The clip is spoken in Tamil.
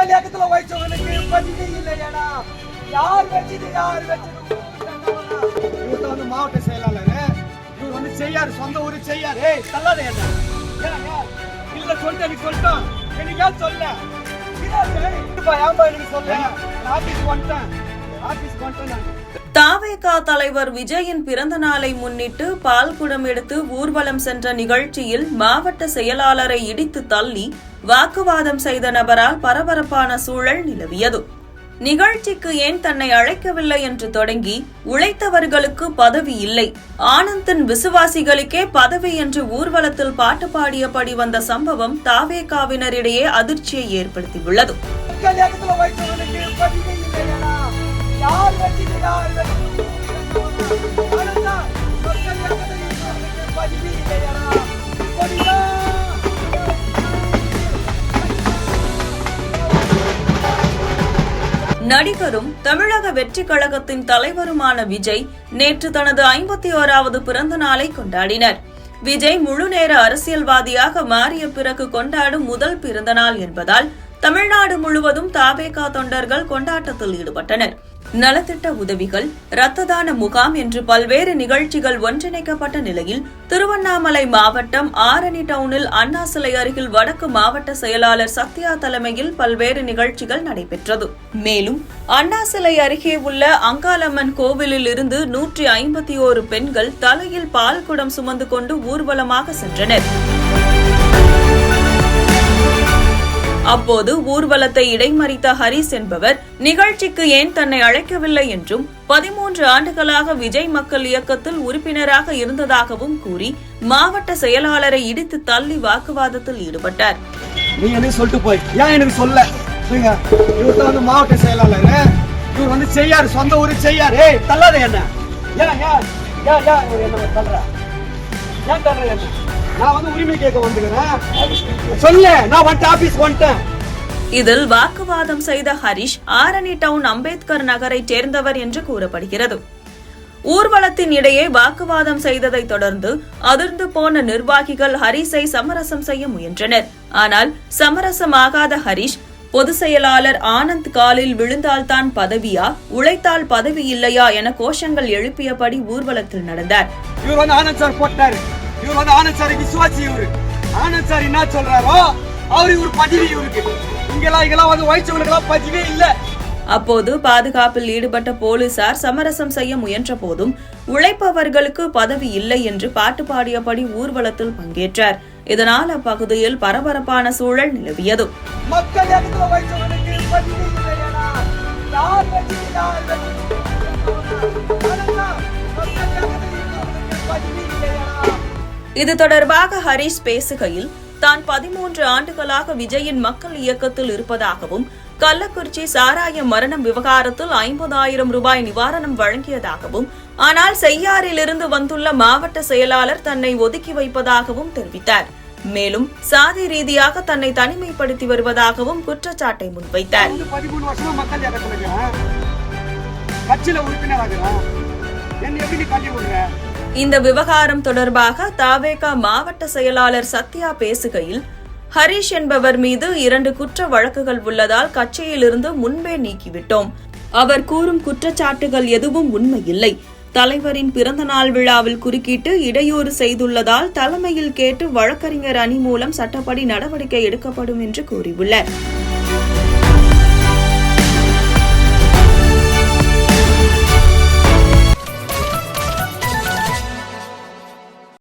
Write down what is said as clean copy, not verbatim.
மக்கள் இயக்கத்துல வைச்சவனுக்கு பதிவே இல்லையாடா. யார் வச்சது இவர் வந்து மாவட்ட செயலாளர், இவர் வந்து செய்யாரு, சொந்த ஊரு செய்யாரு. தள்ளாத என்ன இல்ல சொல்லிட்டு எனக்கு சொல்லிட்டோம். எனக்கு ஏன் சொல்ல எனக்கு சொல்ல ஆபீஸ் வந்துட்டேன். தாவேகா தலைவர் விஜயின் பிறந்த நாளை முன்னிட்டு பால்குடம் எடுத்து ஊர்வலம் சென்ற நிகழ்ச்சியில் மாவட்ட செயலாளரை இடித்து தள்ளி வாக்குவாதம் செய்த நபரால் பரபரப்பான சூழல் நிலவியது. நிகழ்ச்சிக்கு ஏன் தன்னை அழைக்கவில்லை என்று தொடங்கி உழைத்தவர்களுக்கு பதவி இல்லை, ஆனந்தின் விசுவாசிகளுக்கே பதவி என்று ஊர்வலத்தில் பாட்டு பாடியபடி வந்த சம்பவம் தாவேகாவினரிடையே அதிர்ச்சியை ஏற்படுத்தியுள்ளது. நடிகரும் தமிழக வெற்றி கழகத்தின் தலைவருமான விஜய் நேற்று தனது 51வது பிறந்த நாளை கொண்டாடினர். விஜய் முழுநேர அரசியல்வாதியாக மாறிய பிறகு கொண்டாடும் முதல் பிறந்த நாள் என்பதால் தமிழ்நாடு முழுவதும் தாவேகா தொண்டர்கள் கொண்டாட்டத்தில் ஈடுபட்டனர். நலத்திட்ட உதவிகள், இரத்த தான முகாம் என்று பல்வேறு நிகழ்ச்சிகள் ஒன்றிணைக்கப்பட்ட நிலையில் திருவண்ணாமலை மாவட்டம் ஆரணி டவுனில் அண்ணா சிலை அருகில் வடக்கு மாவட்ட செயலாளர் சத்யா தலைமையில் பல்வேறு நிகழ்ச்சிகள் நடைபெற்றது. மேலும் அண்ணா சிலை அருகே உள்ள அங்காளம்மன் கோவிலில் இருந்து 151 பெண்கள் தலையில் பால் குடம் சுமந்து கொண்டு ஊர்வலமாக சென்றனர். அப்போது ஊர்வலத்தை இடைமறித்த ஹரிஸ் என்பவர் நிகழ்ச்சிக்கு ஏன் தன்னை அழைக்கவில்லை என்றும் 13 ஆண்டுகளாக விஜய் மக்கள் இயக்கத்தில் உறுப்பினராக இருந்ததாகவும் கூறி மாவட்ட செயலாளரை இடித்து தள்ளி வாக்குவாதத்தில் ஈடுபட்டார். நீ என்ன சொல்லிட்டு போய் ஏன் எனக்கு சொல்ல? இவர் வந்து மாவட்ட செயலாளர், இவர் வந்து செய்யாரு, சொந்த ஊரு செய்யாரு. தள்ளாத என்ன ஏன் தள்ளுற என்ன? நான் வந்து உரிமை கேட்க வந்துக்கிறேன். சொல்ல நான் வந்து ஆபீஸ் வந்துட்டேன். இதில் வாக்குவாதம் செய்த ஹரிஷ் ஆரணி டவுன் அம்பேத்கர் நகரை சேர்ந்தவர் என்று கூறப்படுகிறது. ஊர்வலத்தின் இடையே வாக்குவாதம் செய்ததை தொடர்ந்து அதிர்ந்து போன நிர்வாகிகள் ஹரிஷை சமரசம் செய்ய முயன்றனர். ஆனால் சமரசமாகாத ஹரிஷ் பொதுச் செயலாளர் ஆனந்த் காலில் விழுந்தால்தான் பதவியா, உழைத்தால் பதவி இல்லையா என கோஷங்கள் எழுப்பியபடி ஊர்வலத்தில் நடந்தார். இவர் வந்து ஆனந்த் சார் போட்டாரு, இவர் வந்து ஆனந்த் சார் விசுவாசி. இவரு ஆனந்த் சார் என்ன சொல்றாரோ அவரு இவர் பதவி இவருக்கு. இங்கெல்லாம் வந்து வயசுகளுக்கெல்லாம் பதவியே இல்ல. அப்போது பாதுகாப்பில் ஈடுபட்ட போலீசார் சமரசம் செய்ய முயன்ற போதும் உழைப்பவர்களுக்கு பதவி இல்லை என்று பாட்டு பாடியபடி ஊர்வலத்தில் பங்கேற்றார். இதனால் அப்பகுதியில் பரபரப்பான சூழல் நிலவியது. இது தொடர்பாக ஹரிஷ் பேசுகையில் தான் 13 ஆண்டுகளாக விஜயின் மக்கள் இயக்கத்தில் இருப்பதாகவும் கள்ளக்குறிச்சி சாராய மரணம் விவகாரத்தில் 50,000 ரூபாய் நிவாரணம் வழங்கியதாகவும், ஆனால் செய்யாறிலிருந்து வந்துள்ள மாவட்ட செயலாளர் தன்னை ஒதுக்கி வைப்பதாகவும் தெரிவித்தார். மேலும் சாதி ரீதியாக தன்னை தனிமைப்படுத்தி வருவதாகவும் குற்றச்சாட்டை முன்வைத்தார். இந்த விவகாரம் தொடர்பாக தாவேகா மாவட்ட செயலாளர் சத்யா பேசுகையில், ஹரிஷ் என்பவர் மீது 2 குற்ற வழக்குகள் உள்ளதால் கட்சியிலிருந்து முன்பே நீக்கிவிட்டோம். அவர் கூறும் குற்றச்சாட்டுகள் எதுவும் உண்மையில்லை. தலைவரின் பிறந்த நாள் விழாவில் குறுக்கிட்டு இடையூறு செய்துள்ளதால் தலைமையில் கேட்டு வழக்கறிஞர் அணி மூலம் சட்டப்படி நடவடிக்கை எடுக்கப்படும் என்று கூறியுள்ளார்.